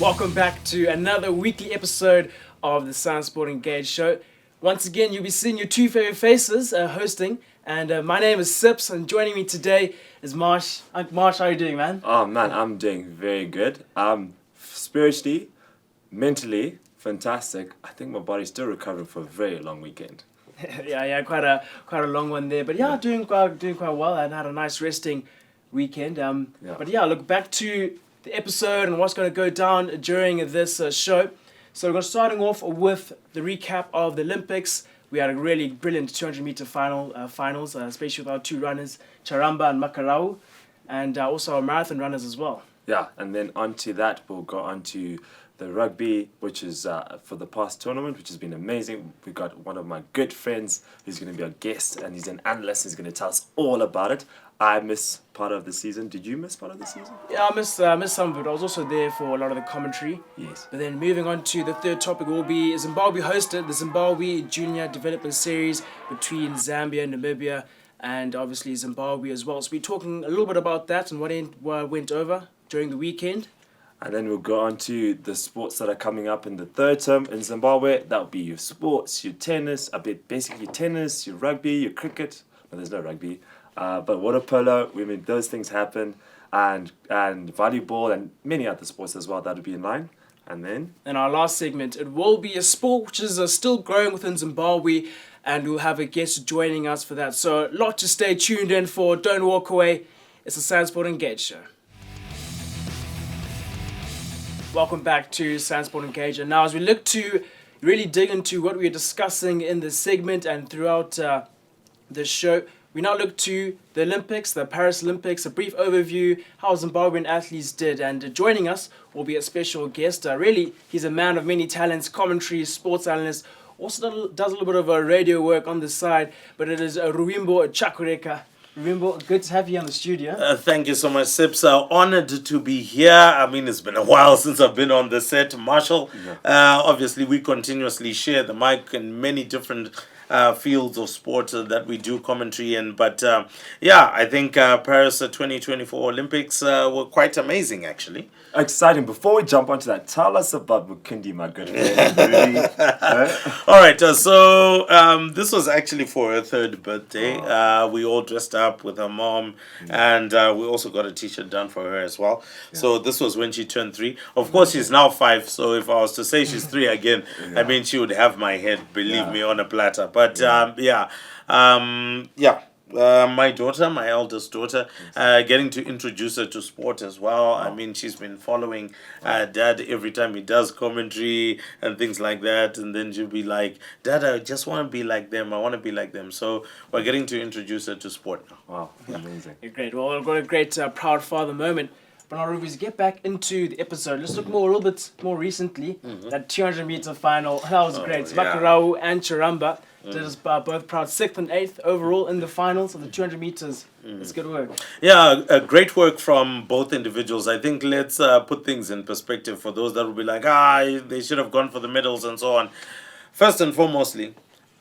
Welcome back to another weekly episode of the SandSport Engage show. Once again, you'll be seeing your two favorite faces hosting, and my name is Sips, and joining me today is Marsh. Marsh, how are you doing, man? Oh man, I'm doing very good. Spiritually, mentally, fantastic. I think my body's still recovering for a very long weekend. yeah, quite a long one there, but yeah, doing quite well, and had a nice resting weekend. But yeah, look back to the episode and what's going to go down during this show. So we're going to starting off with the recap of the Olympics. We had a really brilliant 200-meter finals, especially with our two runners, Charamba and Makarau, and also our marathon runners as well. Yeah, and then onto that, we'll go on to the rugby, which is for the past tournament, which has been amazing. We got one of my good friends who's going to be our guest, and he's an analyst. He's going to tell us all about it. I missed part of the season. Did you miss part of the season? Yeah, I missed some of it. I was also there for a lot of the commentary. Yes. But then moving on to the third topic will be Zimbabwe hosted the Zimbabwe Junior Development Series between Zambia and Namibia, and obviously Zimbabwe as well. So we're talking a little bit about that and what went over during the weekend. And then we'll go on to the sports that are coming up in the third term in Zimbabwe. That'll be your sports, your tennis, basically your tennis, your rugby, your cricket. No, there's no rugby. But water polo, those things happen. And volleyball and many other sports as well. That'll be in line. And then? In our last segment, it will be a sport which is still growing within Zimbabwe. And we'll have a guest joining us for that. So a lot to stay tuned in for. Don't walk away. It's the SandSport Engage show. Welcome back to SandSport Engage. And now as we look to really dig into what we're discussing in this segment and throughout this show, we now look to the Olympics, the Paris Olympics, a brief overview, how Zimbabwean athletes did. And joining us will be a special guest. Really, he's a man of many talents, commentary, sports analyst, also does a little bit of radio work on the side, but it is Ruimbo Chakureka. Ruimbo, good to have you on the studio. Thank you so much, Sips. Honored to be here. I mean, it's been a while since I've been on the set. Marshall, obviously, we continuously share the mic in many different fields of sport that we do commentary in. But I think Paris 2024 Olympics were quite amazing, actually. Exciting. Before we jump onto that, tell us about Mukundi, my good friend. All right. So this was actually for her third birthday. We all dressed up with her mom, and we also got a T-shirt done for her as well. Yeah. So this was when she turned 3. Of course, she's now 5. So if I was to say she's 3 again, I mean, she would have my head, believe me, on a platter. But my daughter, my eldest daughter, getting to introduce her to sport as well. I mean, she's been following Dad every time he does commentary and things like that. And then she'll be like, Dad, I just want to be like them. I want to be like them. So we're getting to introduce her to sport now. Wow, amazing. Great. Well, we've got a great proud father moment. But now, Ruby, get back into the episode. Let's look a little bit more recently. That 200-meter final, that was great. Makarau and Charamba did us both proud 6th and 8th overall in the finals of the 200 meters. It's good work. Yeah, great work from both individuals. I think let's put things in perspective for those that will be like, they should have gone for the medals and so on. First and foremostly,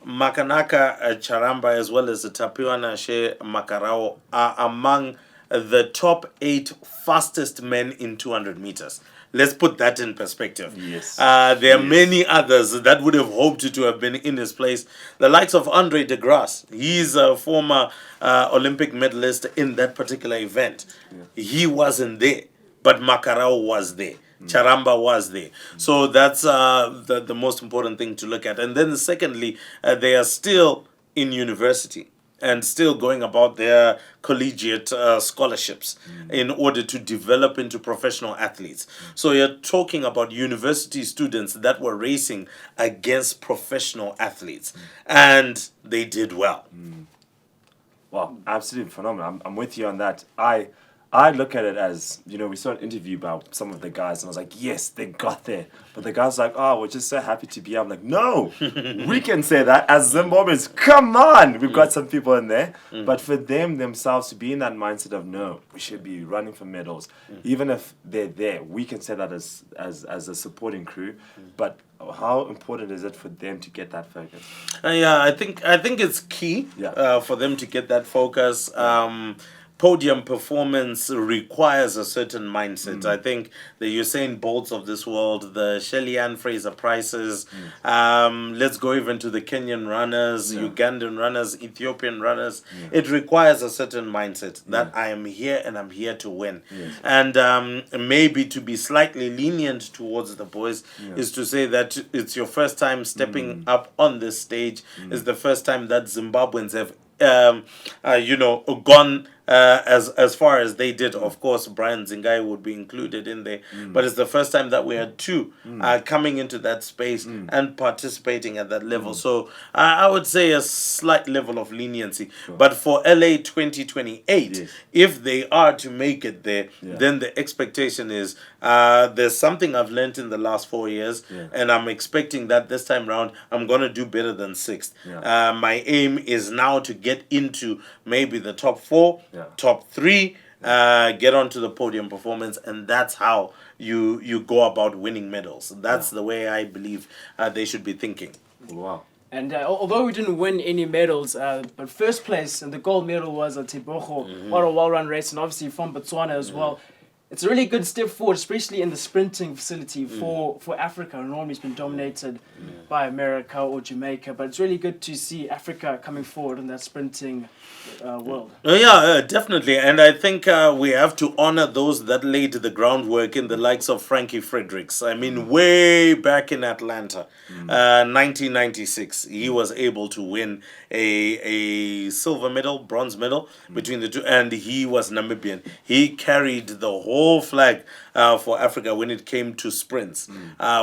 Makanaka Charamba as well as the Tapiwana She Makarau are among the top 8 fastest men in 200 meters. Let's put that in perspective. Yes. There are many others that would have hoped to have been in his place. The likes of Andre de Grasse. He's a former Olympic medalist in that particular event. Yeah. He wasn't there, but Makarau was there. Charamba was there. So that's the most important thing to look at. And then secondly, they are still in university and still going about their collegiate scholarships in order to develop into professional athletes. So you're talking about university students that were racing against professional athletes, and they did well. Wow, absolutely phenomenal. I'm with you on that. I look at it as, we saw an interview about some of the guys, and I was like, yes, they got there. But the guys were like, we're just so happy to be here. I'm like, no, we can say that as Zimbabweans. Come on, we've got some people in there. But for them themselves to be in that mindset of, no, we should be running for medals. Even if they're there, we can say that as a supporting crew. But how important is it for them to get that focus? I think it's key for them to get that focus. podium performance requires a certain mindset. I think the Usain Bolts of this world, the Shelly-Ann Fraser Prices, let's go even to the Kenyan runners, Ugandan runners, Ethiopian runners. It requires a certain mindset that I am here and I'm here to win. And maybe to be slightly lenient towards the boys is to say that it's your first time stepping up on this stage. It's the first time that Zimbabweans have gone as far as they did. Of course, Brian Zingai would be included in there, but it's the first time that we had two coming into that space and participating at that level. So I would say a slight level of leniency. But for LA 2028, if they are to make it there, then the expectation is there's something I've learned in the last 4 years, and I'm expecting that this time round I'm going to do better than sixth. My aim is now to get into maybe the top 4, top 3, get onto the podium performance, and that's how you go about winning medals. That's the way I believe they should be thinking. Wow. And although we didn't win any medals, but first place and the gold medal was at Tebogo. What a well-run race, and obviously from Botswana as well. It's a really good step forward, especially in the sprinting facility for Africa. Normally it's been dominated by America or Jamaica, but it's really good to see Africa coming forward in that sprinting world. Definitely. And I think we have to honor those that laid the groundwork in the likes of Frankie Fredericks. I mean, way back in Atlanta, 1996, he was able to win a silver medal, bronze medal between the two, and he was Namibian. He carried the whole flag for Africa when it came to sprints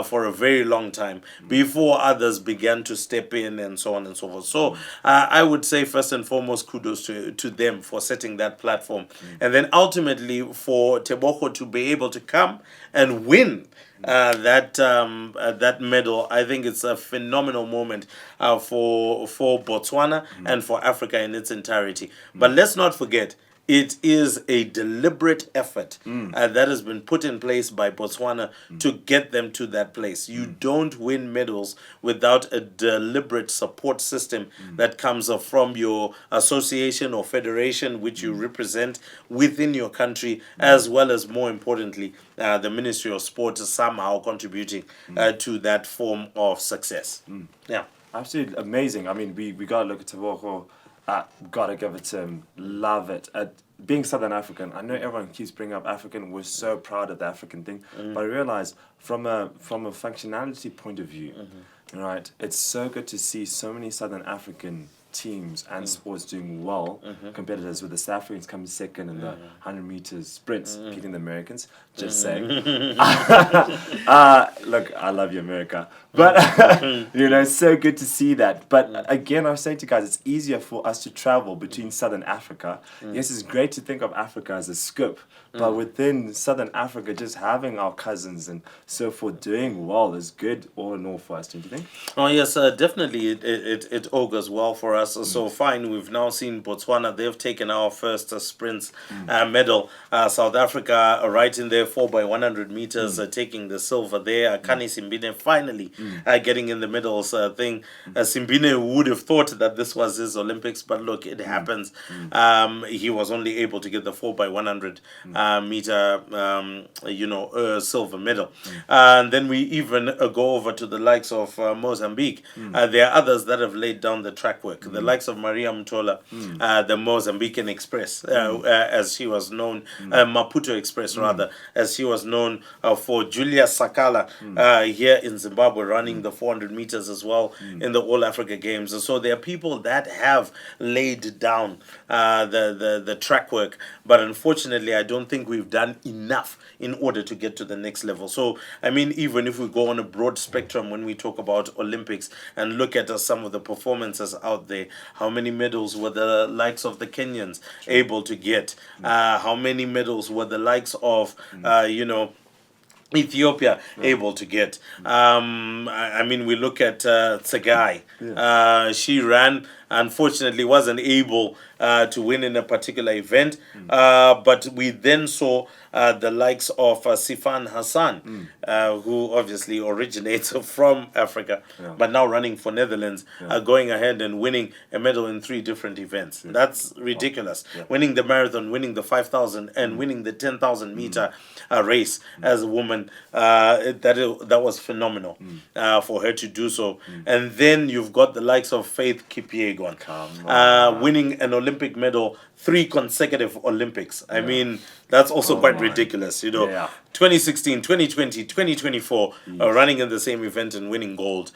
for a very long time before others began to step in and so on and so forth. So I would say first and foremost kudos to them for setting that platform, and then ultimately for Tebogo to be able to come and win that medal. I think it's a phenomenal moment for Botswana and for Africa in its entirety. But let's not forget, it is a deliberate effort that has been put in place by Botswana to get them to that place. You don't win medals without a deliberate support system that comes from your association or federation which you represent within your country, as well as, more importantly, the Ministry of Sport somehow contributing to that form of success. Yeah. Absolutely amazing. I mean, we got to look at Tebogo. Gotta give it to him. Love it. Being Southern African, I know everyone keeps bringing up African. We're so proud of the African thing, but I realize from a functionality point of view, right? It's so good to see so many Southern African teams and sports doing well. Competitors with the South Africans coming second in the 100 meters sprints, beating the Americans. Just saying. Look, I love you, America. But, it's so good to see that. But again, I was saying to you guys, it's easier for us to travel between Southern Africa. Yes, it's great to think of Africa as a scope. But within Southern Africa, just having our cousins and so forth doing well is good all in all for us, don't you think? Oh, yes, definitely. It augurs well for us. So fine, we've now seen Botswana. They've taken our first sprints medal. South Africa right in there, 4x100 meters, taking the silver there. Kani Simbine finally getting in the medals thing. Simbine would have thought that this was his Olympics, but look, it happens. He was only able to get the 4x100 meter, silver medal. And then we even go over to the likes of Mozambique. There are others that have laid down the track work. The likes of Maria Mtola, the Mozambican Express, as she was known, Maputo Express rather, as she was known, for Julia Sakala here in Zimbabwe, running the 400 meters as well in the All Africa Games. So there are people that have laid down the track work, but unfortunately I don't think we've done enough in order to get to the next level. So I mean, even if we go on a broad spectrum when we talk about Olympics and look at some of the performances out there, how many medals were the likes of the Kenyans able to get? How many medals were the likes of Ethiopia able to get? I mean, we look at Tsegai. She ran unfortunately wasn't able to win in a particular event. But we then saw the likes of Sifan Hassan, who obviously originates from Africa, but now running for Netherlands, going ahead and winning a medal in 3 different events. That's ridiculous. Winning the marathon, winning the 5,000, and winning the 10,000 meter race as a woman. That was phenomenal for her to do so. And then you've got the likes of Faith Kipyegon, winning an Olympic medal 3 consecutive Olympics. I mean, that's also quite ridiculous, you know. 2016, 2020, 2024, running in the same event and winning gold,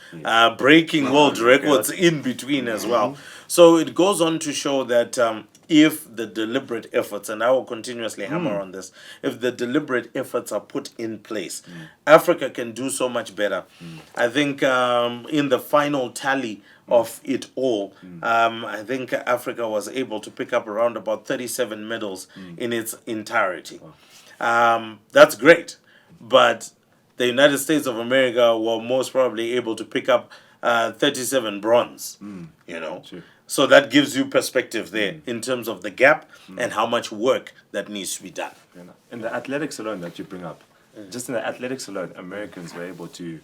breaking world records in between as well. So it goes on to show that if the deliberate efforts, and I will continuously hammer on this, if the deliberate efforts are put in place, Africa can do so much better. I think in the final tally of it all, I think Africa was able to pick up around about 37 medals in its entirety. That's great, but the United States of America were most probably able to pick up 37 bronze, you know. Sure. So that gives you perspective there in terms of the gap and how much work that needs to be done. In the athletics alone that you bring up, just in the athletics alone, Americans were able to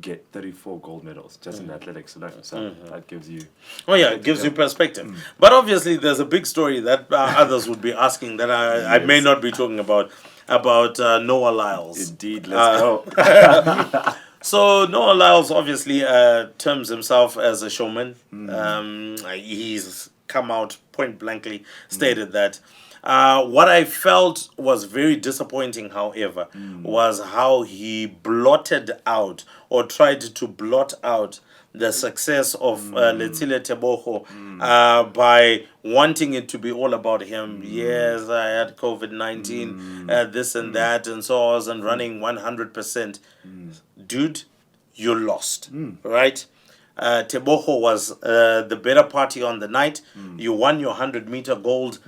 get 34 gold medals just in the athletics alone. So that gives you... Oh yeah, it gives you perspective. But obviously there's a big story that others would be asking that I may not be talking about Noah Lyles. Indeed, let's go. So Noah Lyles obviously terms himself as a showman. He's come out point blankly stated that. What I felt was very disappointing, however, was how he blotted out or tried to blot out the success of Letsile Tebogo by wanting it to be all about him. Yes, I had COVID-19, this and that, and so I wasn't running 100%. Dude, you lost, right? Tebogo was the better party on the night. You won your 100-meter gold.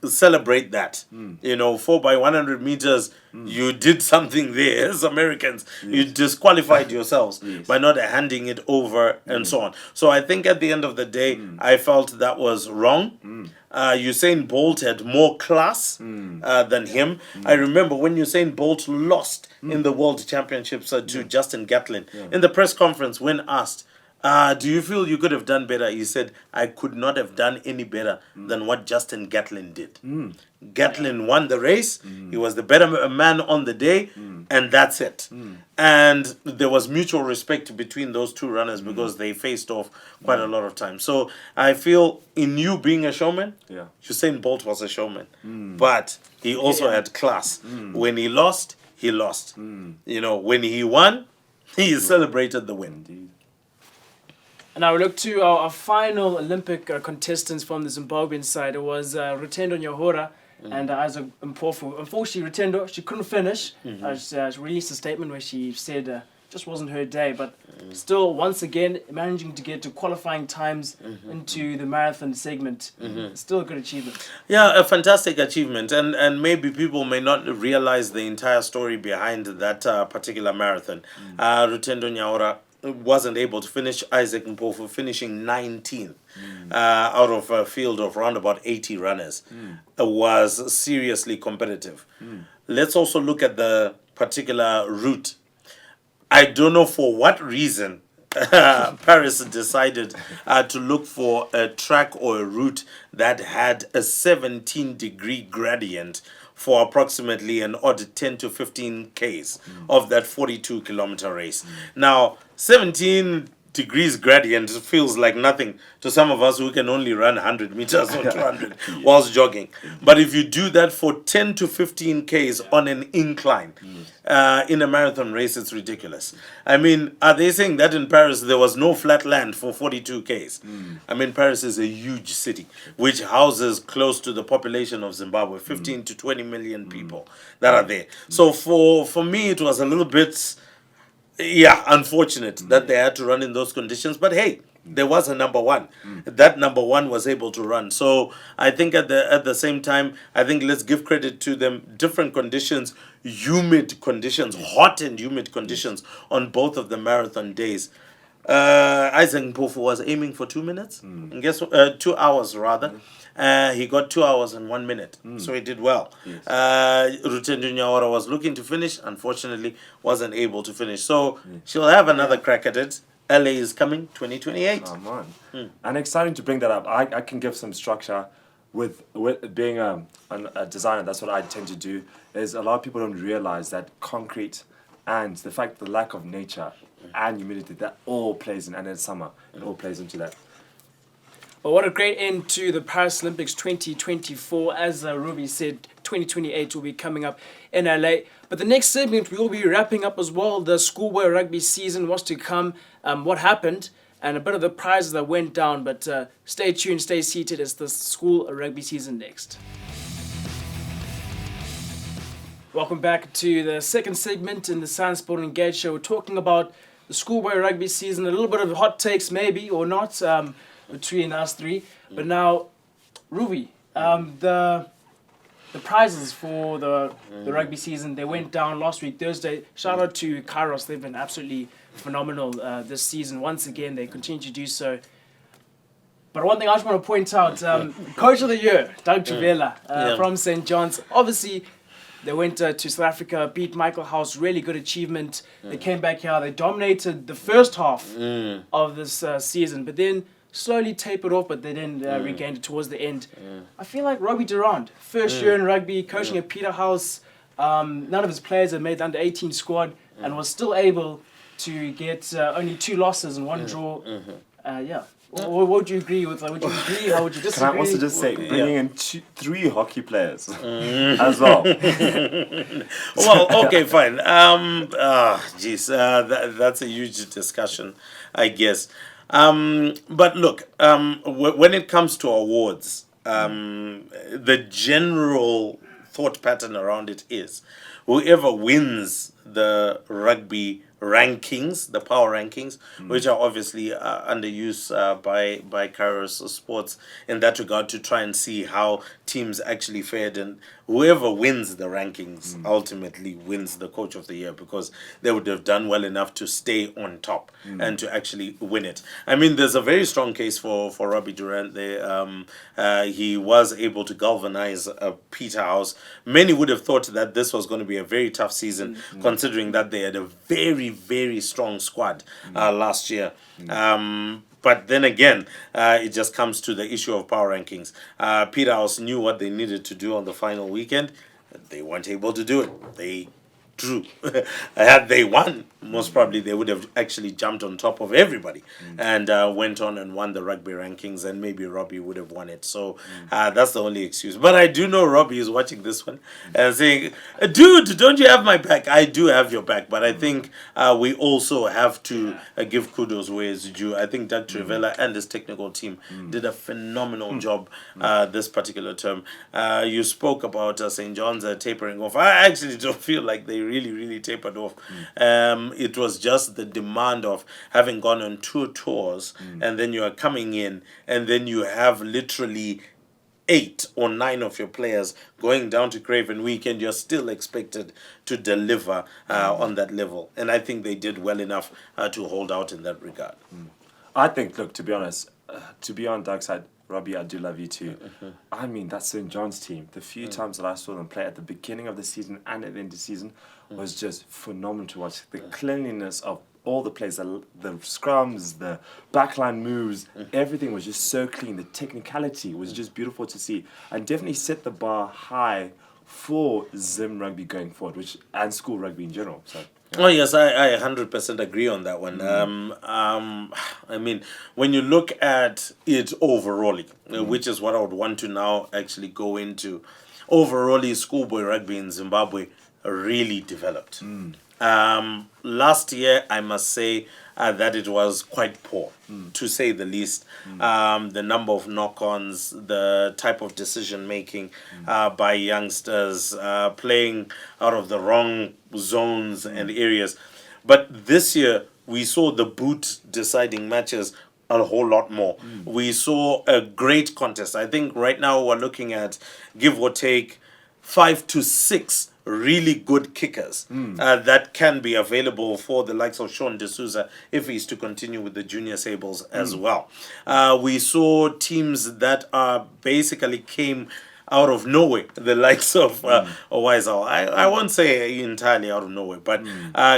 Celebrate that. You know, 4x100 meters, you did something there. As Americans, you disqualified yourselves by not handing it over and so on. So I think at the end of the day, I felt that was wrong. Usain Bolt had more class than him. I remember when Usain Bolt lost in the World Championships to Justin Gatlin. In the press conference, when asked, do you feel you could have done better? He said, I could not have done any better than what Justin Gatlin did. Gatlin won the race. He was the better man on the day, and that's it. And there was mutual respect between those two runners because they faced off quite a lot of times. So I feel in you being a showman, Usain Bolt was a showman, but he also had class. When he lost, he lost. You know, when he won, he celebrated the win. Indeed. And now we look to our final Olympic contestants from the Zimbabwean side. It was Rutendo Nyahura and Isaac Mpofu. Unfortunately, Rutendo, she couldn't finish. She released a statement where she said it just wasn't her day. But still, once again, managing to get to qualifying times into the marathon segment. Still a good achievement. Yeah, a fantastic achievement. And maybe people may not realize the entire story behind that particular marathon. Rutendo Nyahura wasn't able to finish. Isaac Mpofu finishing 19th out of a field of around about 80 runners was seriously competitive. Let's also look at the particular route. I don't know for what reason Paris decided to look for a track or a route that had a 17-degree gradient for approximately an odd 10 to 15 Ks of that 42-kilometer race. Now, 17 degrees gradient feels like nothing to some of us who can only run 100 meters or 200 whilst jogging. But if you do that for 10 to 15 Ks on an incline in a marathon race, it's ridiculous. I mean, are they saying that in Paris there was no flat land for 42 Ks? I mean, Paris is a huge city which houses close to the population of Zimbabwe, 15 to 20 million people that are there. So for me, it was a little bit... unfortunate that they had to run in those conditions. But hey, there was a number one. That number one was able to run. So I think at the same time, I think let's give credit to them. Different conditions, humid conditions, hot and humid conditions on both of the marathon days. Isaac Mpofu was aiming for 2 minutes. And guess what? 2 hours rather. He got 2 hours and 1 minute, so he did well. Yes. Rutendo Nyawara was looking to finish, unfortunately wasn't able to finish. So she'll have another crack at it. LA is coming 2028. Oh man, and exciting to bring that up. I can give some structure with being a designer. That's what I tend to do. Is a lot of people don't realize that concrete and the fact the lack of nature and humidity, that all plays in, and in summer it all plays into that. Well, what a great end to the Paris Olympics 2024. As Ruby said, 2028 will be coming up in LA. But the next segment, we will be wrapping up as well. The schoolboy rugby season was to come, what happened, and a bit of the prizes that went down. But stay tuned, stay seated. It's the school rugby season next. Welcome back to the second segment in the SandSport Engage show. We're talking about the schoolboy rugby season, a little bit of hot takes maybe or not. Between us three, but now, Ruby, the prizes for the rugby season, they went down last week Thursday. Shout out to Kairos, they've been absolutely phenomenal this season. Once again, they continue to do so. But one thing I just want to point out, Coach of the Year, Doug Trevela from St. John's. Obviously, they went to South Africa, beat Michael House, really good achievement. They came back here, they dominated the first half of this season, but then slowly tapered off, but they then regained it towards the end. I feel like Robbie Durand, first year in rugby, coaching at Peterhouse, none of his players had made the under-18 squad and was still able to get only 2 losses and 1 draw. What would you agree with? Would you agree? How would you disagree? Can I also just say, bringing in 3 hockey players as well. Well, okay, fine. That's a huge discussion, I guess. But look, when it comes to awards, the general thought pattern around it is whoever wins the rugby rankings, the power rankings, which are obviously under use by Kairos Sports in that regard to try and see how teams actually fared, and whoever wins the rankings ultimately wins the Coach of the Year, because they would have done well enough to stay on top and to actually win it. I mean, there's a very strong case for Robbie Durant there. He was able to galvanize Peterhouse. Many would have thought that this was going to be a very tough season, considering that they had a very, very strong squad last year. But then again, it just comes to the issue of power rankings. Peterhouse knew what they needed to do on the final weekend. They weren't able to do it. They drew. Had they won, most probably they would have actually jumped on top of everybody and went on and won the rugby rankings, and maybe Robbie would have won it. So that's the only excuse. But I do know Robbie is watching this one and saying, dude, don't you have my back? I do have your back, but I think we also have to give kudos where it's due. I think Doug Trevela and his technical team did a phenomenal job this particular term. You spoke about St. John's tapering off. I actually don't feel like they really tapered off. It was just the demand of having gone on 2 tours, and then you are coming in, and then you have literally 8 or 9 of your players going down to Craven Weekend. You're still expected to deliver on that level, and I think they did well enough to hold out in that regard. I think, look, to be honest, to be on Doug's side, Robbie, I do love you too. I mean, that St. John's team, the few times that I saw them play at the beginning of the season and at the end of the season, was just phenomenal to watch. The cleanliness of all the plays, the scrums, the backline moves, everything was just so clean. The technicality was just beautiful to see, and definitely set the bar high for Zim rugby going forward, and school rugby in general. So. Oh yes, I 100% agree on that one. I mean, when you look at it overall, which is what I would want to now actually go into, overall, schoolboy rugby in Zimbabwe really developed. Last year, I must say that it was quite poor, to say the least. The number of knock-ons, the type of decision-making by youngsters, playing out of the wrong zones and areas. But this year, we saw the boot deciding matches a whole lot more. We saw a great contest. I think right now we're looking at, give or take, 5 to 6 really good kickers that can be available for the likes of Sean D'Souza if he's to continue with the Junior Sables as well. We saw teams that basically came out of nowhere, the likes of Wiseau. I won't say entirely out of nowhere, but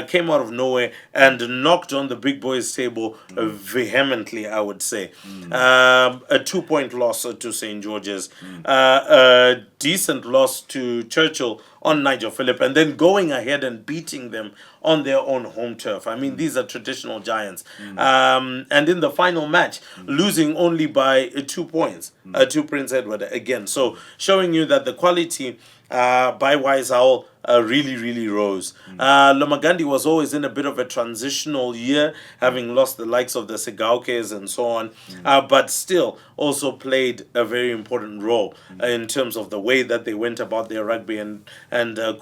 came out of nowhere and knocked on the big boys' table vehemently, I would say. A 2-point loss to St. George's, a decent loss to Churchill on Nigel Phillip, and then going ahead and beating them on their own home turf. I mean, these are traditional giants. And in the final match, losing only by 2 points to Prince Edward again. So showing you that the quality by Wiseau really, really rose. Lomagandi was always in a bit of a transitional year, having lost the likes of the Segaukes and so on, but still also played a very important role in terms of the way that they went about their rugby, and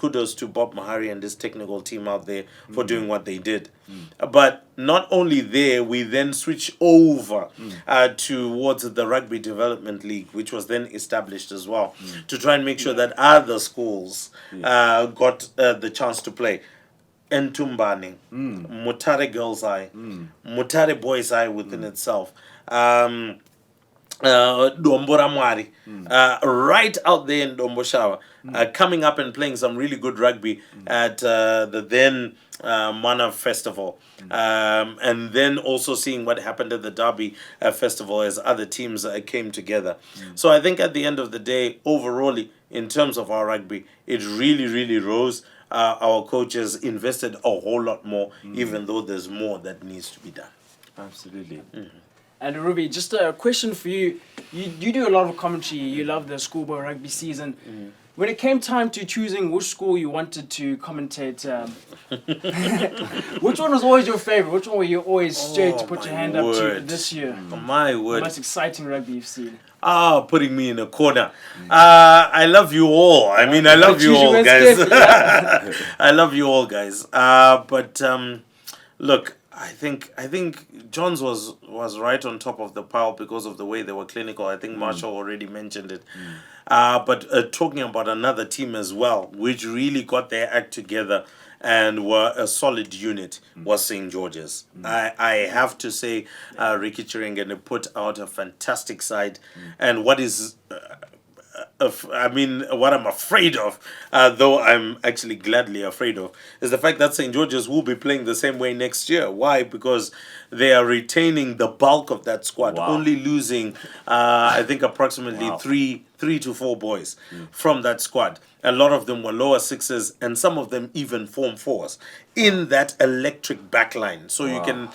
kudos to Bob Mahari and his technical team out there for doing what they did. But not only there, we then switch over towards the Rugby Development League, which was then established as well, to try and make sure that other schools got the chance to play. Ntumbane, Mutare Girls Eye, Mutare Boys Eye within itself, Dombora Mwari, right out there in Domboshawa, coming up and playing some really good rugby at the then Mana Festival, and then also seeing what happened at the Derby Festival as other teams came together. So I think at the end of the day, overall, in terms of our rugby, it really, really rose. Our coaches invested a whole lot more, even though there's more that needs to be done. Absolutely. And Ruby, just a question for you. You do a lot of commentary. You love the schoolboy rugby season. When it came time to choosing which school you wanted to commentate, which one was always your favorite? Which one were you always straight to put your hand up to this year? My The word. most exciting rugby you've seen. Putting me in a corner. I love you all. I mean, I love you all, guys. I love you all, guys. But look, I think Johns was right on top of the pile because of the way they were clinical. I think Marshall already mentioned it. But talking about another team as well, which really got their act together and were a solid unit, was St. George's. I have to say, Ricky Chiringene put out a fantastic side. And what is... what I'm afraid of, though I'm actually gladly afraid of, is the fact that St. George's will be playing the same way next year. Why? Because they are retaining the bulk of that squad, only losing, I think, approximately three to four boys from that squad. A lot of them were lower sixes, and some of them even form fours in that electric backline. So you can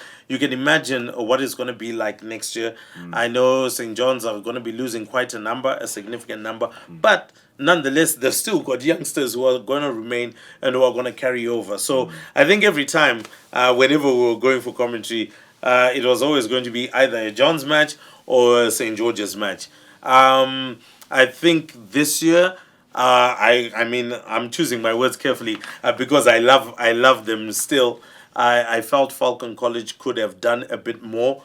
imagine what it's going to be like next year. I know St. John's are going to be losing quite a significant number, but nonetheless, they've still got youngsters who are going to remain and who are going to carry over. So I think every time, whenever we were going for commentary, it was always going to be either a John's match or a St. George's match. I think this year, I'm choosing my words carefully because I love them still. I felt Falcon College could have done a bit more.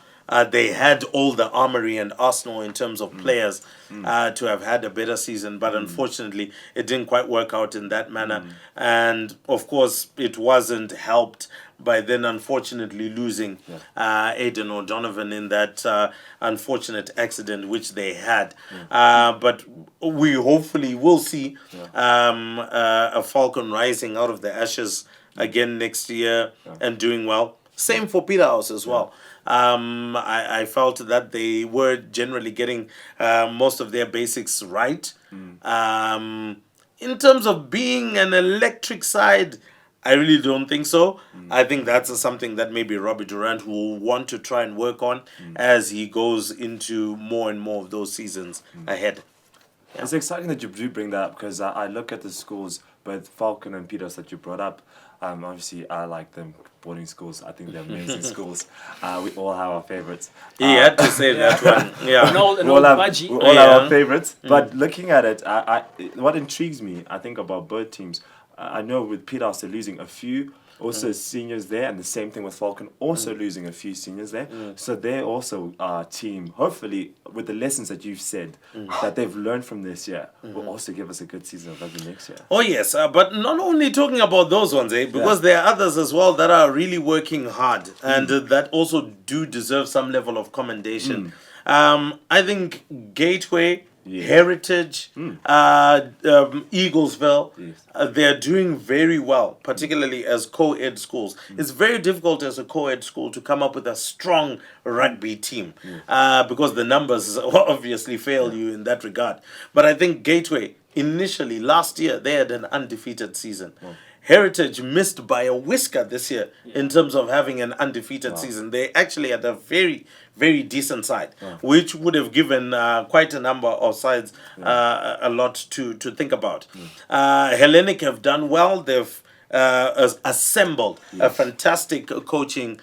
They had all the armory and arsenal in terms of players to have had a better season, but unfortunately it didn't quite work out in that manner. And of course it wasn't helped by then unfortunately losing Aidan O'Donovan in that unfortunate accident which they had. But we hopefully will see a Falcon rising out of the ashes again next year and doing well. Same for Peterhouse as well. I felt that they were generally getting most of their basics right. In terms of being an electric side, I really don't think so. I think that's something that maybe Robbie Durant will want to try and work on as he goes into more and more of those seasons ahead. It's exciting that you do bring that up because I look at the schools, both Falcon and Peters that you brought up. Obviously, I like them boarding schools. I think they're amazing schools. We all have our favorites. He had to say that one. Yeah. An old We all have budgie. our favorites. But looking at it, what intrigues me, I think, about both teams, I know with Peters they're losing a few also seniors there, and the same thing with Falcon, also losing a few seniors there. So they're also our team, hopefully, with the lessons that you've said, that they've learned from this year, will also give us a good season of rugby next year. Oh yes, but not only talking about those ones, because there are others as well that are really working hard and that also do deserve some level of commendation. I think Gateway, Heritage, Eaglesville, they're doing very well, particularly as co-ed schools. It's very difficult as a co-ed school to come up with a strong rugby team because the numbers obviously fail you in that regard. But I think Gateway, initially last year, they had an undefeated season. Heritage missed by a whisker this year in terms of having an undefeated season. They actually had a very, very decent side, which would have given quite a number of sides a lot to think about. Hellenic have done well. They've assembled a fantastic coaching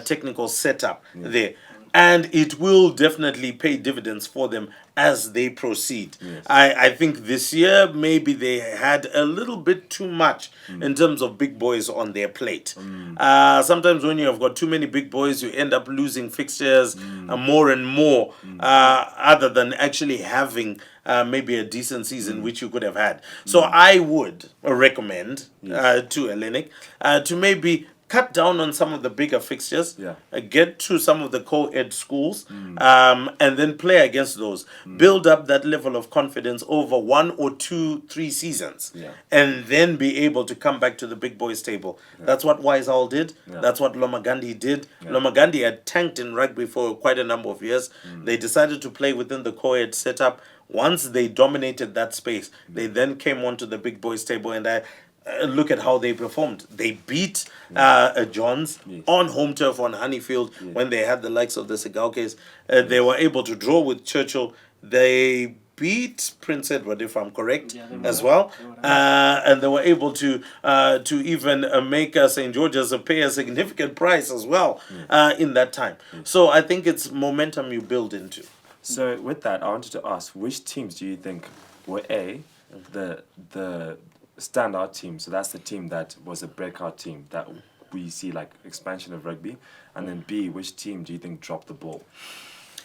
technical setup there. And it will definitely pay dividends for them as they proceed. I think this year maybe they had a little bit too much in terms of big boys on their plate. Sometimes when you have got too many big boys, you end up losing fixtures more and more, other than actually having maybe a decent season which you could have had. So I would recommend to Hellenic to maybe cut down on some of the bigger fixtures, get to some of the co-ed schools, and then play against those. Build up that level of confidence over 1 or 2, 3 seasons, and then be able to come back to the big boys table. That's what Wiseall did. That's what Lomagandhi did. Lomagandhi had tanked in rugby for quite a number of years. They decided to play within the co-ed setup. Once they dominated that space, they then came onto the big boys table, and look at how they performed. They beat Johns on home turf on Honeyfield when they had the likes of the Sigaukes. They were able to draw with Churchill. They beat Prince Edward, if I'm correct, as well. And they were able to even make St. George's pay a significant price as well in that time. So I think it's momentum you build into. So with that, I wanted to ask, which teams do you think were the standout team? So that's the team that was a breakout team that we see like expansion of rugby, and then B, which team do you think dropped the ball?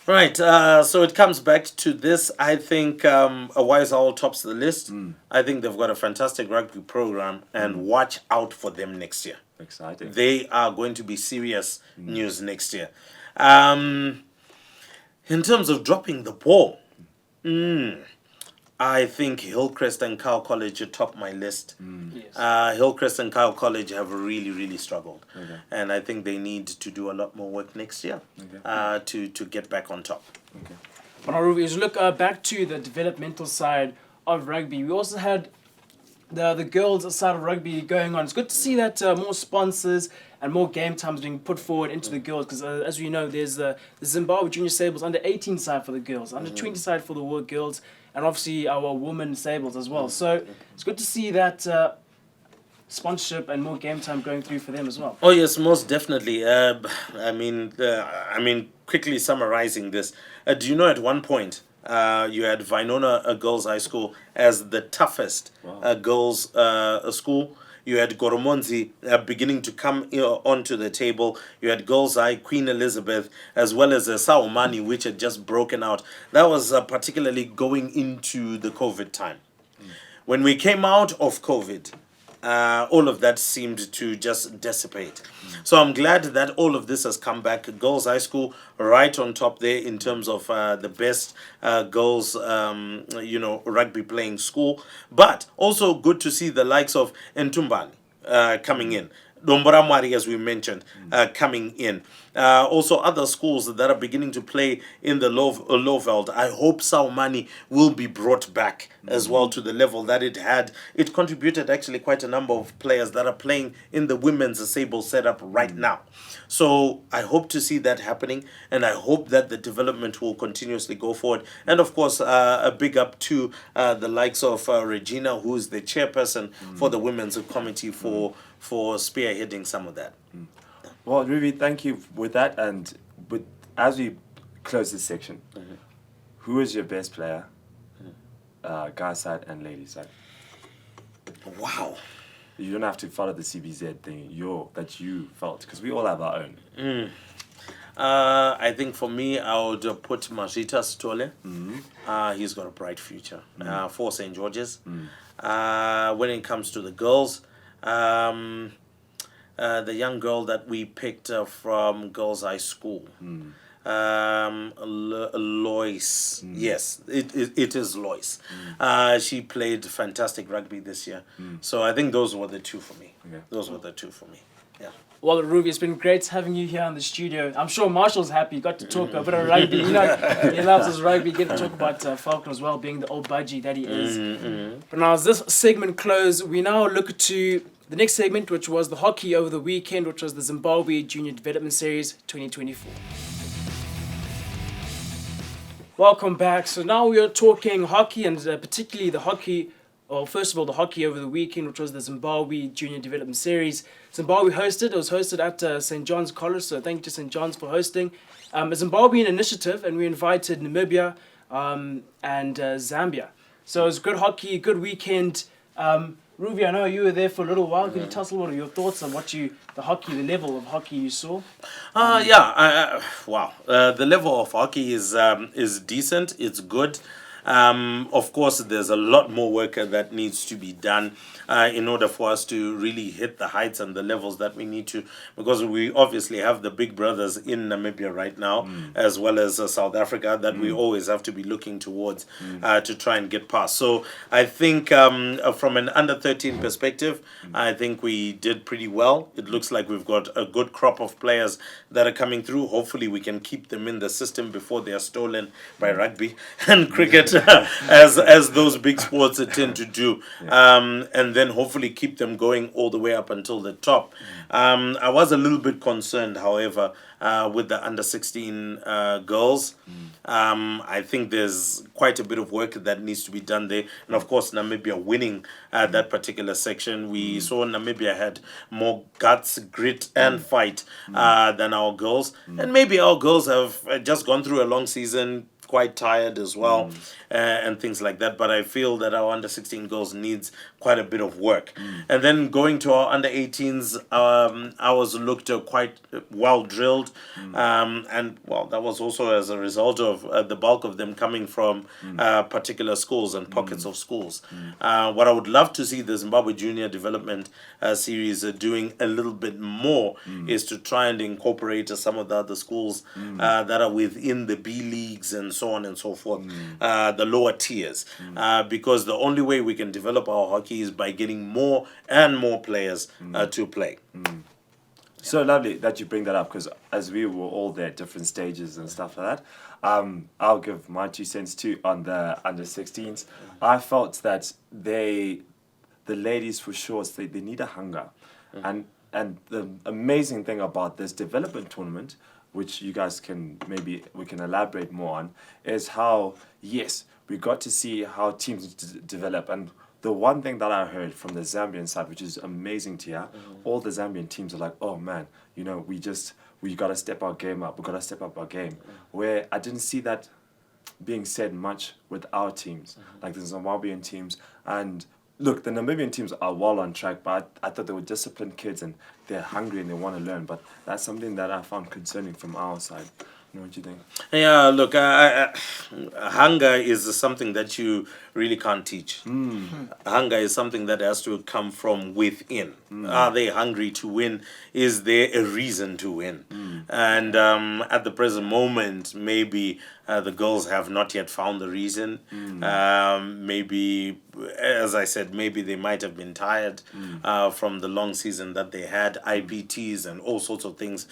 Right, so it comes back to this. I think Wiseall tops the list. I think they've got a fantastic rugby program, and watch out for them next year. Exciting. They are going to be serious news next year. In terms of dropping the ball, I think Hillcrest and Cow College top my list. Hillcrest and Cow College have really, really struggled. And I think they need to do a lot more work next year to get back on top. But as we look back to the developmental side of rugby, we also had the girls' side of rugby going on. It's good to see that more sponsors and more game times being put forward into the girls, because as we know, there's the Zimbabwe Junior Sables under 18 side for the girls, under 20 side for the world girls, and obviously our women Sables as well. So it's good to see that sponsorship and more game time going through for them as well. Oh yes, most definitely. I mean, quickly summarizing this, do you know at one point you had Vinona Girls High School as the toughest girls school? You had Goromonzi beginning to come onto the table. You had Girls High, Queen Elizabeth, as well as Saumani, which had just broken out. That was particularly going into the COVID time. When we came out of COVID, all of that seemed to just dissipate. So I'm glad that all of this has come back. Girls High School right on top there in terms of the best girls, rugby playing school. But also good to see the likes of Ntumbani coming in. Domboramwari, as we mentioned, coming in. Also other schools that are beginning to play in the Lowveld. I hope Saumani will be brought back as well to the level that it had. It contributed actually quite a number of players that are playing in the women's Sable setup right now. So I hope to see that happening, and I hope that the development will continuously go forward. And of course, a big up to the likes of Regina, who is the chairperson for the women's committee for spearheading some of that. Well, Ruby, thank you with that. And as we close this section, who is your best player, guy side and lady side? Wow. You don't have to follow the CBZ thing that you felt, because we all have our own. I think for me, I would put Majita Stole. He's got a bright future for St. George's. When it comes to the girls, the young girl that we picked from Girls High School, Lois. Yes, it is Lois. She played fantastic rugby this year. So I think those were the two for me. Those were the two for me. Yeah. Well, Ruby, it's been great having you here in the studio. I'm sure Marshall's happy. You got to talk a bit of rugby. You know, he loves his rugby. Get to talk about Falcon as well, being the old budgie that he is. But now, as this segment closes, we now look to the next segment, which was the hockey over the weekend, which was the Zimbabwe Junior Development Series 2024. Welcome back. So now we are talking hockey, and particularly the hockey. Well, first of all, the hockey over the weekend, which was the Zimbabwe Junior Development Series. Zimbabwe hosted. It was hosted at St. John's College, so thank you to St. John's for hosting. A Zimbabwean initiative, and we invited Namibia and Zambia. So it was good hockey, good weekend. Ruby, I know you were there for a little while. Can you tell us a little of your thoughts on the level of hockey you saw? Wow. The level of hockey is decent. It's good. Of course, there's a lot more work that needs to be done in order for us to really hit the heights and the levels that we need to, because we obviously have the big brothers in Namibia right now, as well as South Africa, that we always have to be looking towards to try and get past. So I think from an under-13 perspective, I think we did pretty well. It looks like we've got a good crop of players that are coming through. Hopefully we can keep them in the system before they are stolen by rugby and cricket. as those big sports tend to do, and then hopefully keep them going all the way up until the top. I was a little bit concerned, however, with the under 16 girls. I think there's quite a bit of work that needs to be done there, and of course Namibia winning that particular section, we saw Namibia had more guts, grit and fight than our girls, and maybe our girls have just gone through a long season, quite tired as well, and things like that. But I feel that our under 16 girls needs quite a bit of work. And then going to our under 18s, ours looked quite well drilled, and well, that was also as a result of the bulk of them coming from particular schools and pockets of schools. What I would love to see the Zimbabwe Junior Development Series doing a little bit more is to try and incorporate some of the other schools that are within the B leagues and so on and so forth, the lower tiers, because the only way we can develop our hockey is by getting more and more players to play. So lovely that you bring that up, because as we were all there at different stages and stuff like that, I'll give my 2 cents too on the under 16s. I felt that the ladies for sure, they need a hunger, and the amazing thing about this development tournament, which you guys we can elaborate more on, is how, yes, we got to see how teams develop. And the one thing that I heard from the Zambian side, which is amazing to hear, all the Zambian teams are like, oh man, you know, we got to step our game up. We got to step up our game. Where I didn't see that being said much with our teams, like the Zimbabwean teams. And look, the Namibian teams are well on track, but I thought they were disciplined kids and they're hungry and they want to learn. But that's something that I found concerning from our side. You know what you think? Yeah, look, hunger is something that you really can't teach. Hunger is something that has to come from within. Are they hungry to win? Is there a reason to win? And at the present moment, maybe the girls have not yet found the reason. Maybe, as I said, maybe they might have been tired from the long season that they had, IPTs and all sorts of things,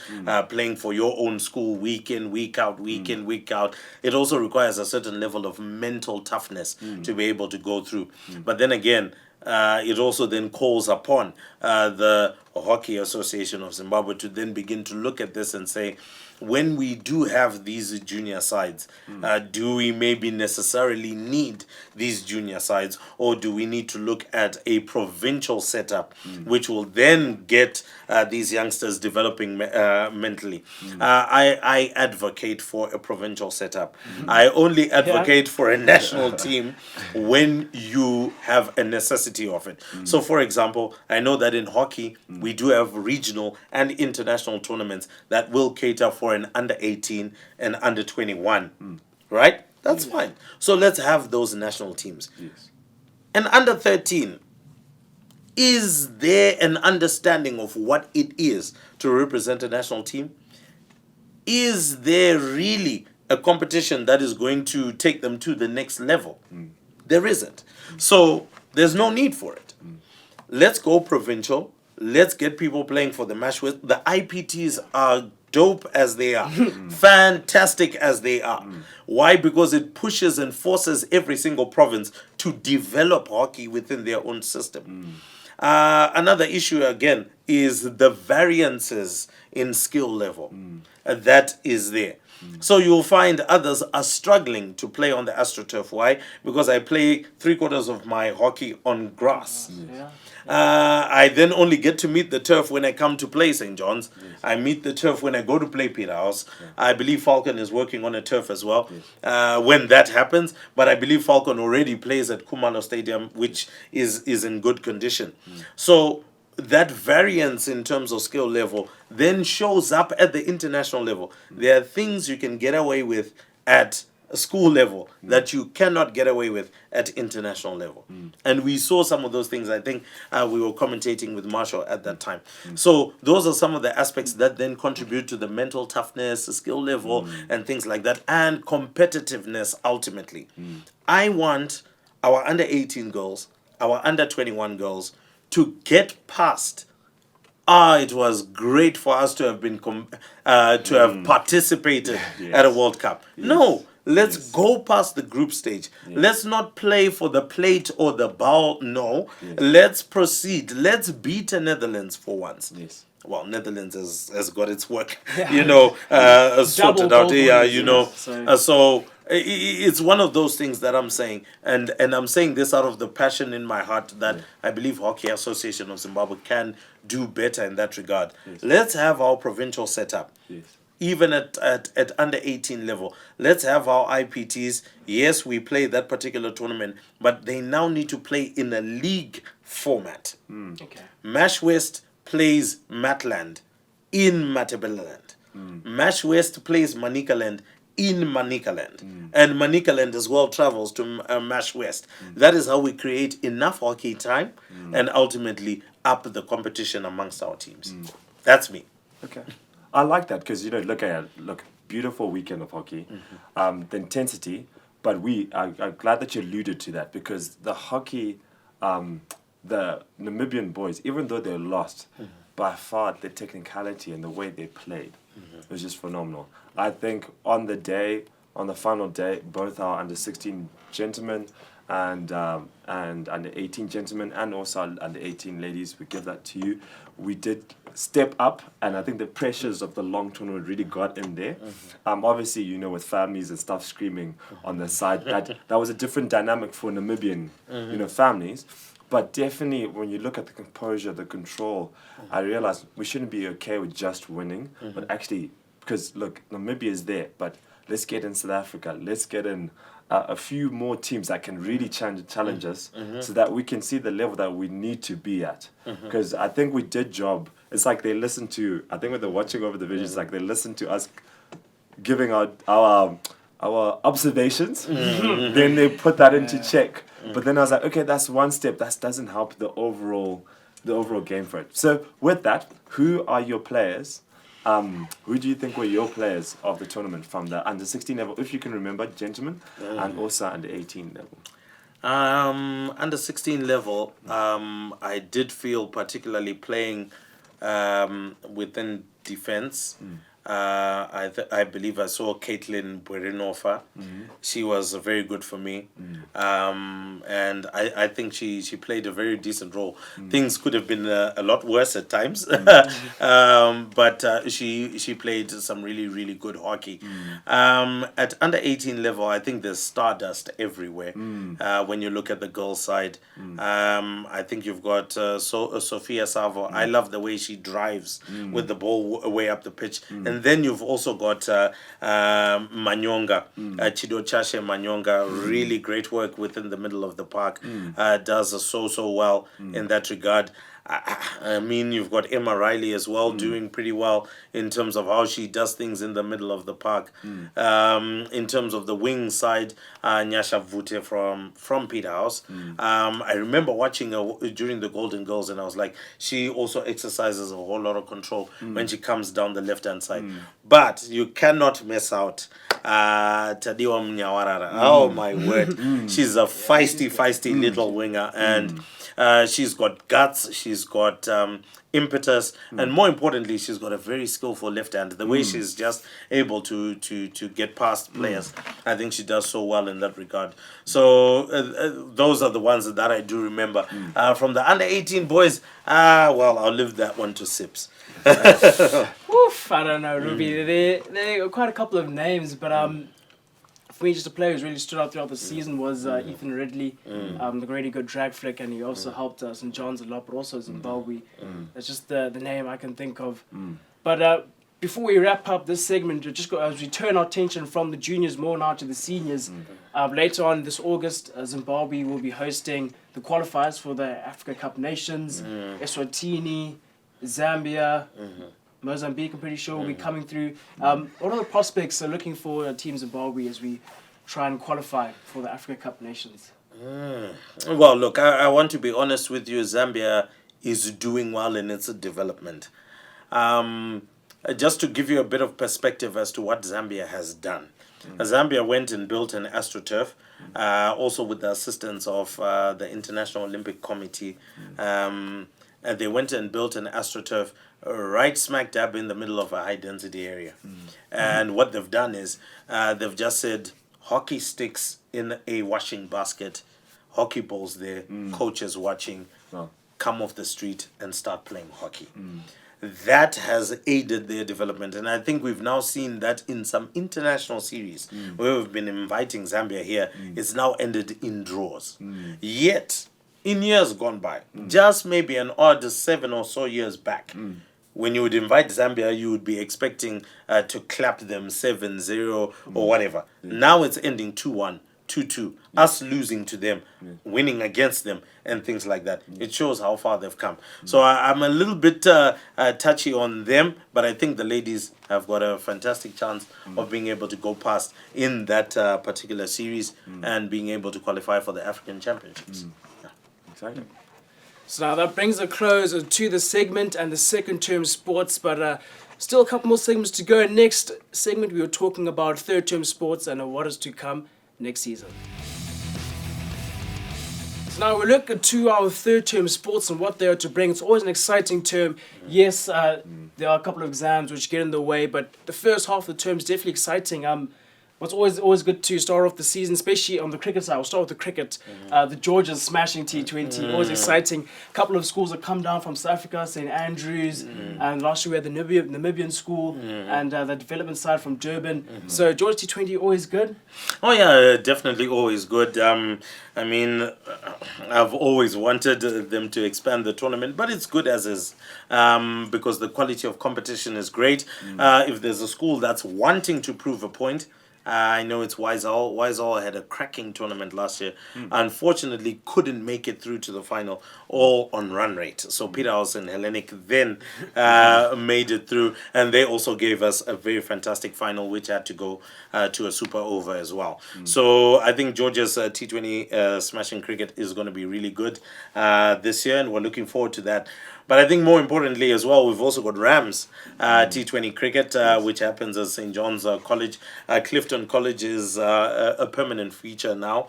playing for your own school week in, week out, week in, week out. It also requires a certain level of mental toughness to be able to go through. But then again, it also then calls upon the Hockey Association of Zimbabwe to then begin to look at this and say, when we do have these junior sides, do we maybe necessarily need these junior sides, or do we need to look at a provincial setup, which will then get these youngsters developing mentally? I advocate for a provincial setup. I only advocate for a national team when you have a necessity of it. So, for example, I know that in hockey, we do have regional and international tournaments that will cater for an under 18 and under 21, right? That's fine. So let's have those national teams. Yes. And under 13, is there an understanding of what it is to represent a national team? Is there really a competition that is going to take them to the next level? There isn't. So there's no need for it. Let's go provincial. Let's get people playing for the match with. The IPTs are dope as they are, fantastic as they are. Why? Because it pushes and forces every single province to develop hockey within their own system. Another issue again is the variances in skill level that is there. So you'll find others are struggling to play on the AstroTurf. Why? Because I play 3/4 of my hockey on grass. Yeah. I then only get to meet the turf when I come to play St. John's. I meet the turf when I go to play Peterhouse. I believe Falcon is working on a turf as well when that happens. But I believe Falcon already plays at Kumalo Stadium, which is in good condition. So that variance in terms of skill level then shows up at the international level. There are things you can get away with at a school level that you cannot get away with at international level. And we saw some of those things. I think we were commentating with Marshall at that time. So those are some of the aspects that then contribute to the mental toughness, the skill level, and things like that, and competitiveness ultimately. I want our under 18 girls, our under 21 girls to get past. It was great for us to have been to have participated at a World Cup. No, let's go past the group stage. Let's not play for the plate or the bowl. No, let's proceed. Let's beat the Netherlands for once. Yes. Well, Netherlands has got its work, sorted out. Yeah, so it's one of those things that I'm saying, and I'm saying this out of the passion in my heart that I believe Hockey Association of Zimbabwe can do better in that regard. Let's have our provincial setup. Even at under 18 level, let's have our IPTs. Yes, we play that particular tournament, but they now need to play in a league format. Okay. Mash West plays Matland in Matabeleland. Mash West plays Manicaland in Manicaland. And Manicaland as well travels to Mash West. That is how we create enough hockey time and ultimately up the competition amongst our teams. That's me. Okay. I like that because, look, beautiful weekend of hockey, the intensity, but I'm glad that you alluded to that because the hockey, the Namibian boys, even though they lost, by far the technicality and the way they played was just phenomenal. I think on the final day, both our under 16 gentlemen and under 18 gentlemen and also under 18 ladies, we give that to you. We did step up, and I think the pressures of the long tournament really got in there. Obviously, with families and stuff screaming on the side, that was a different dynamic for Namibian, families. But definitely, when you look at the composure, the control, I realized we shouldn't be okay with just winning, but actually, because look, Namibia is there, but let's get in South Africa, let's get in a few more teams that can really challenge us so that we can see the level that we need to be at. Because I think we did job. It's like they listen to, I think when they're watching over the videos, it's like they listen to us giving our observations, then they put that into check. But then I was like, okay, that's one step. That doesn't help the overall game for it. So with that, who are your players? Who do you think were your players of the tournament from the under 16 level, if you can remember, gentlemen, and also under 18 level? Under 16 level, I did feel particularly playing within defense. I believe I saw Caitlin Buerinofa. She was very good for me. And I think she played a very decent role. Things could have been a lot worse at times. But she played some really, really good hockey. At under 18 level, I think there's stardust everywhere. When you look at the girls' side, I think you've got Sophia Savo. I love the way she drives with the ball way up the pitch. And then you've also got Manyonga, Chido Chashe Manyonga, really great work within the middle of the park, does so well in that regard. I mean, you've got Emma Riley as well, doing pretty well in terms of how she does things in the middle of the park. In terms of the wing side, Nyasha Vute from Peterhouse. I remember watching her during the Golden Girls, and I was like, she also exercises a whole lot of control when she comes down the left-hand side. But you cannot miss out Tadiwa Mnyawarara. Oh, my word. She's a feisty little winger, and she's got guts, she's got impetus, and more importantly, she's got a very skillful left hand. The way she's just able to get past players, I think she does so well in that regard. So those are the ones that I do remember. From the under 18 boys, well, I'll leave that one to Sips. Oof, I don't know, Ruby. There are quite a couple of names, but for me, just a player who's really stood out throughout the season was Ethan Ridley, the really good drag flick, and he also helped St. John's a lot, but also Zimbabwe. That's just the name I can think of. But before we wrap up this segment, as we turn our attention from the juniors more now to the seniors, later on this August, Zimbabwe will be hosting the qualifiers for the Africa Cup Nations. Eswatini, Zambia, Mozambique, I'm pretty sure, will be coming through. What are the prospects looking for Team Zimbabwe as we try and qualify for the Africa Cup Nations? Well, look, I want to be honest with you. Zambia is doing well in its development. Just to give you a bit of perspective as to what Zambia has done. Zambia went and built an AstroTurf, also with the assistance of the International Olympic Committee. They went and built an AstroTurf right smack dab in the middle of a high-density area. And what they've done is they've just said hockey sticks in a washing basket, hockey balls there, coaches watching, come off the street and start playing hockey. That has aided their development, and I think we've now seen that in some international series where we've been inviting Zambia here, it's now ended in draws. Yet, in years gone by, just maybe an odd 7 or so years back, when you would invite Zambia, you would be expecting to clap them 7-0 or whatever. Now it's ending 2-1, 2-2, us losing to them, winning against them, and things like that. It shows how far they've come. So I'm a little bit touchy on them, but I think the ladies have got a fantastic chance of being able to go past in that particular series and being able to qualify for the African Championships. Exactly. So now that brings a close to the segment and the second term sports, but still a couple more segments to go. Next segment, we were talking about third term sports and what is to come next season. So now we look to our third term sports and what they are to bring. It's always an exciting term. Yes, there are a couple of exams which get in the way, but the first half of the term is definitely exciting. What's always good to start off the season, especially on the cricket side. We'll start with the cricket. The Georgians smashing T20, always exciting. A couple of schools have come down from South Africa, St. Andrews, and last year we had the Namibian school, and the development side from Durban. So Georgia T20, always good? Oh yeah, definitely always good. I mean, I've always wanted them to expand the tournament, but it's good as is, because the quality of competition is great. If there's a school that's wanting to prove a point, I know it's Wiseall. Wiseall had a cracking tournament last year. Unfortunately, couldn't make it through to the final, all on run rate. So Peterhouse and Hellenic then made it through, and they also gave us a very fantastic final, which had to go to a super over as well. So I think Georgia's T20 smashing cricket is going to be really good this year, and we're looking forward to that. But I think more importantly as well, we've also got Rams T20 cricket, which happens at St. John's College. Clifton College is a permanent feature now,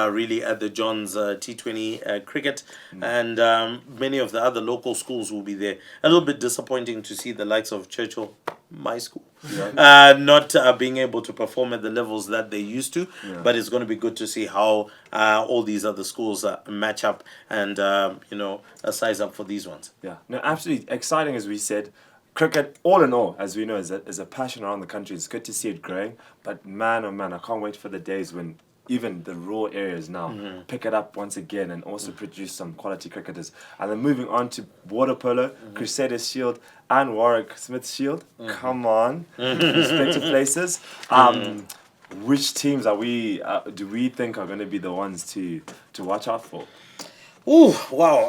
really, at the John's T20 cricket. And many of the other local schools will be there. A little bit disappointing to see the likes of Churchill my school. Yeah. Not being able to perform at the levels that they used to. Yeah. But it's going to be good to see how all these other schools match up and, size up for these ones. Yeah, no, absolutely exciting, as we said. Cricket, all in all, as we know, is a passion around the country. It's good to see it growing. But man, oh man, I can't wait for the days when even the rural areas now pick it up once again and also produce some quality cricketers. And then moving on to water polo, Crusaders Shield and Warwick Smith Shield. Come on, respective places. Which teams are we? Do we think are going to be the ones to watch out for? Ooh, wow.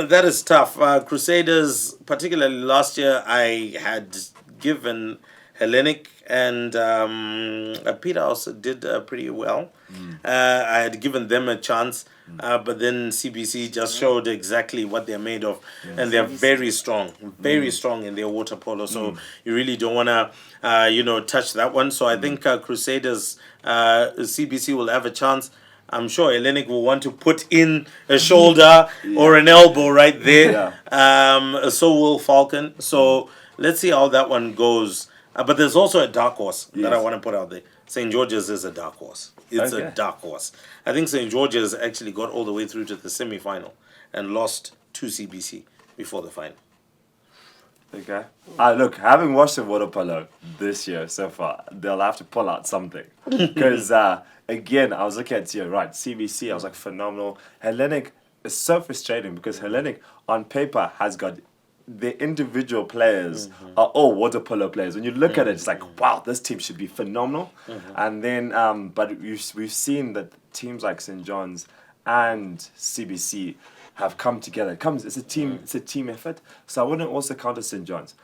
That is tough. Crusaders, particularly last year, I had given Hellenic and Peter also did pretty well. I had given them a chance, but then CBC just showed exactly what they're made of. And they're very strong in their water polo. So you really don't want to, touch that one. So I think Crusaders, CBC will have a chance. I'm sure Hellenic will want to put in a shoulder or an elbow right there. So will Falcon. So let's see how that one goes. But there's also a dark horse that I want to put out there. St. George's is a dark horse. It's a dark horse. I think St. George's actually got all the way through to the semi-final and lost to CBC before the final. Okay. Look, having watched the water polo this year so far, they'll have to pull out something. Because, again, I was looking at CBC, I was like, phenomenal. Hellenic is so frustrating because Hellenic, on paper, has got the individual players are all water polo players. When you look at it, it's like, wow, this team should be phenomenal. And then, but we've seen that teams like St. John's and CBC have come together. It's a team effort. So I wouldn't also count as St. John's.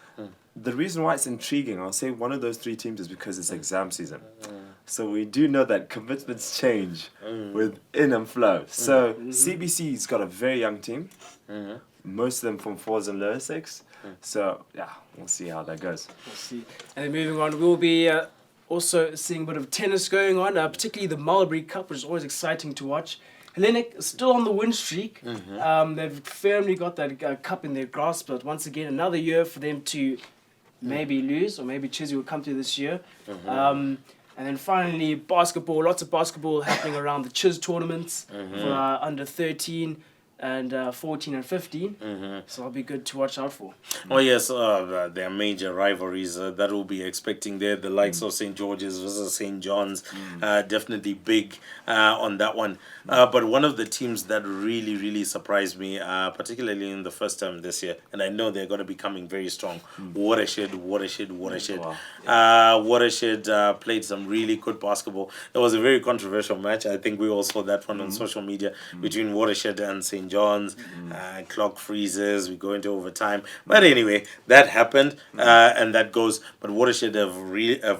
The reason why it's intriguing, I'll say one of those three teams is because it's exam season. So we do know that commitments change with in and flow. So CBC's got a very young team. Most of them from 4s and lower 6. So yeah, we'll see how that goes. We'll see. And then moving on, we'll be also seeing a bit of tennis going on, particularly the Mulberry Cup, which is always exciting to watch. Hellenic is still on the win streak. They've firmly got that cup in their grasp, but once again, another year for them to maybe lose, or maybe Chizzy will come to this year. And then finally, basketball. Lots of basketball happening around the Chiz tournaments for under 13 and 14 and 15. So it'll be good to watch out for. Oh yes, there are major rivalries that we'll be expecting there. The likes of St. George's versus St. John's, definitely big on that one. But one of the teams that really surprised me, particularly in the first term this year, and I know they're going to be coming very strong, Watershed. Wow. Watershed played some really good basketball. It was a very controversial match. I think we all saw that one on social media between Watershed and St. John's. Clock freezes, we go into overtime. But anyway, that happened, and that goes. But Watershed have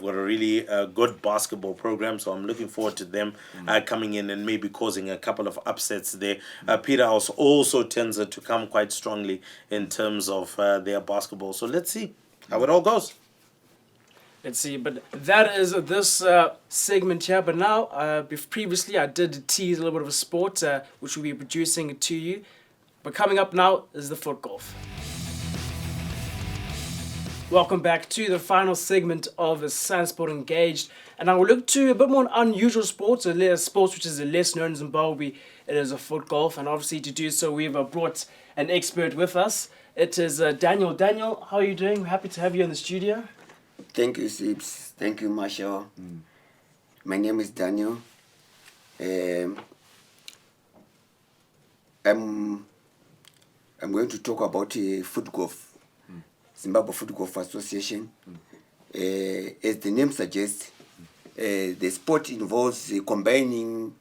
got a really good basketball program, so I'm looking forward to them coming in and maybe causing a couple of upsets there. Peterhouse also tends to come quite strongly in terms of their basketball. So let's see how it all goes. Let's see, but that is this segment here. But now, previously I did tease a little bit of a sport, which we'll be producing to you. But coming up now is the foot golf. Welcome back to the final segment of SandSport Engaged. And I will look to a bit more unusual sports, sports which is less known in Zimbabwe. It is a foot golf. And obviously to do so, we've brought an expert with us. It is Daniel. Daniel, how are you doing? We're happy to have you in the studio. Thank you, Sips. Thank you, Marshall. My name is Daniel. I'm going to talk about foot golf, Zimbabwe Foot Golf Association. As the name suggests, the sport involves combining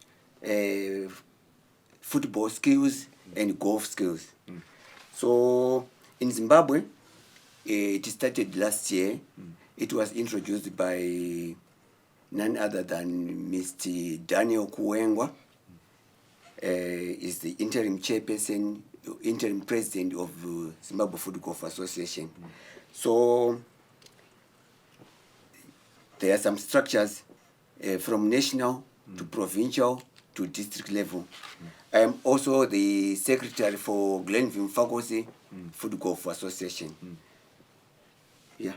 football skills and golf skills. So in Zimbabwe, it started last year. It was introduced by none other than Mr. Daniel Kuwengwa. Is the interim chairperson, interim president of Zimbabwe Foot Golf Association. So there are some structures from national to provincial to district level. I am also the secretary for Glenville Fagosi Foot Golf Association. Yeah.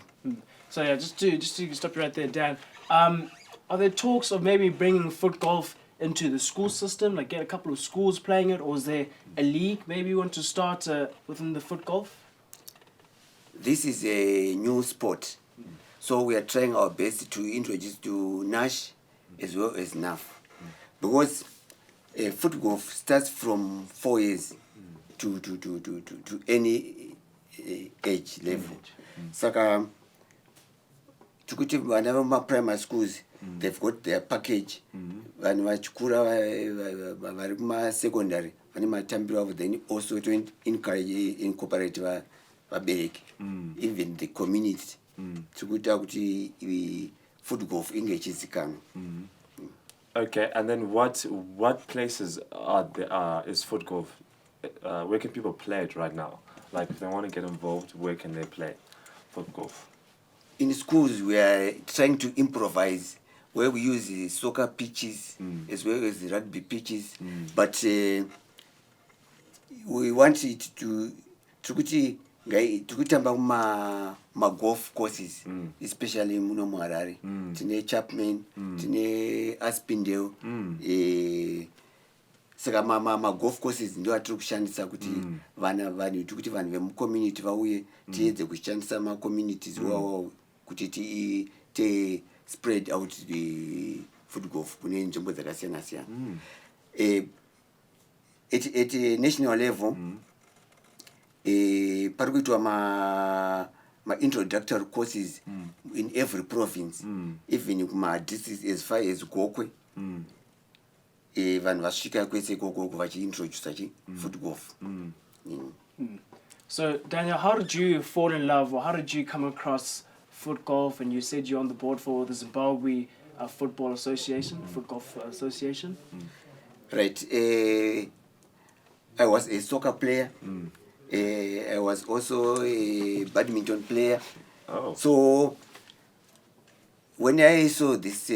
So yeah, just to stop you right there, Dan. Are there talks of maybe bringing foot golf into the school system, like get a couple of schools playing it, or is there a league maybe you want to start within the foot golf? This is a new sport. So we are trying our best to introduce to Nash as well as NAF. Because foot golf starts from 4 years to any age level. Saka tukuti vana vemaprimary schools, they've got their package. Vanhu vachikura vari kumasecondary vane matambiro avo, then also to incorporate vabereki, even the community, tikuita kuti foot golf inge ichizikanwa. Okay, and then what places are there, is foot golf? Where can people play it right now? Like if they want to get involved, where can they play foot golf? In schools, we are trying to improvise, where we use the soccer pitches as well as the rugby pitches. But we want it to tikutamba ma golf courses, especially muno mu Harare. Tine Chapman, tine Aspindale. Saka ma golf courses ndio atiri kushandisa kuti vanhu tikuti vanhu vemucommunity vauye tiedze kushandisa ma-communities wawo kuti te spread out the foot golf kune nzvimbo dzakasiyana siyana. At national level, pari kuitwa ma introductory courses in every province, even kuma districts as far as Gokwe. Vanhu vasvika kwese ikoko vachiintroduce foot golf. So Daniel, how did you fall in love, or how did you come across foot golf? And you said you're on the board for the Zimbabwe Football Association, Foot Golf Association. Right. I was a soccer player. I was also a badminton player. Oh. So when I saw this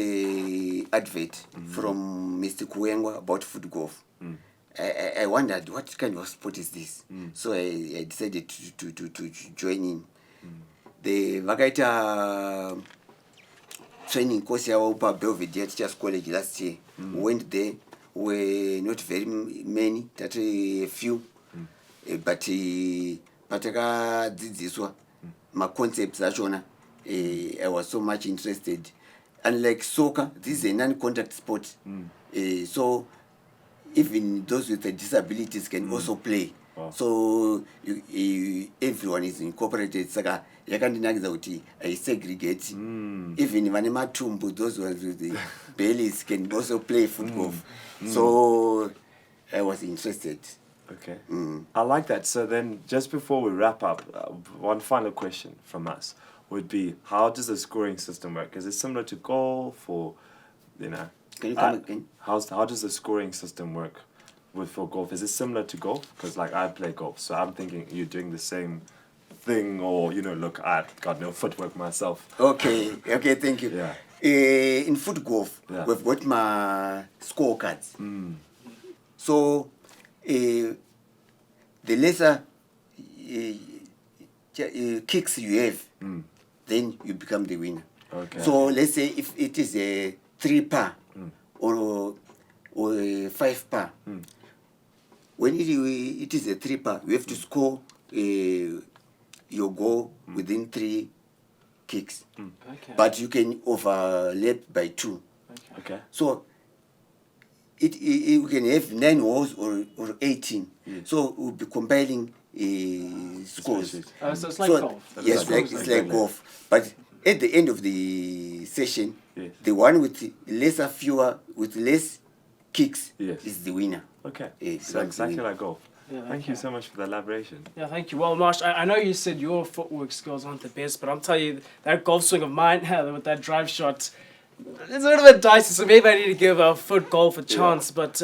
advert from Mr. Kuengwa about foot golf, I wondered what kind of sport is this. So I decided to join in. The vakaita training course yavo pa Belvedere Teachers College last year. We went there. Were not very many, that a few, but patakadzidziswa my concepts achona. I was so much interested. Unlike soccer, this is a non-contact sport. So even those with disabilities can also play. Wow. So everyone is incorporated. Saka yakandinakidza kuti I segregate. Even vane matumbu, those ones with the bellies can also play foot golf. So I was interested. Okay. I like that. So then, just before we wrap up, one final question from us would be: how does the scoring system work? Is it similar to golf, or Can you come again? how does the scoring system work for golf? Is it similar to golf? Because like I play golf, so I'm thinking you're doing the same thing, or look, I've got no footwork myself. Okay, thank you. Yeah. In foot golf, Yeah. we've got my scorecards. So the lesser kicks you have, then you become the winner. Okay. So let's say if it is a 3-par or a 5-par, when it is a 3-par, you have to score your goal within 3 kicks. Okay. But you can overlap by 2. Okay. So you can have 9 holes or 18. So we'll be compiling scores. So it's like golf. Yes, it's like golf. But at the end of the session, Yes. the one with with less kicks Yes. is the winner. Okay. Yeah, So exactly winner. like golf. Yeah, Thank you so much for the elaboration. Yeah, thank you. Well, Marsh, I know you said your footwork skills aren't the best, but I'm telling you, that golf swing of mine with that drive shot, it's a little bit dicey, so maybe I need to give foot golf a chance. But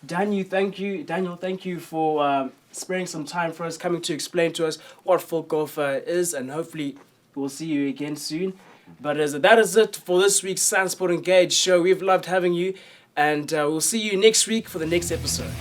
Daniel, thank you for sparing some time for us, coming to explain to us what foot golf is, and hopefully we'll see you again soon. But that is it for this week's SandSport Engage show. We've loved having you, and we'll see you next week for the next episode.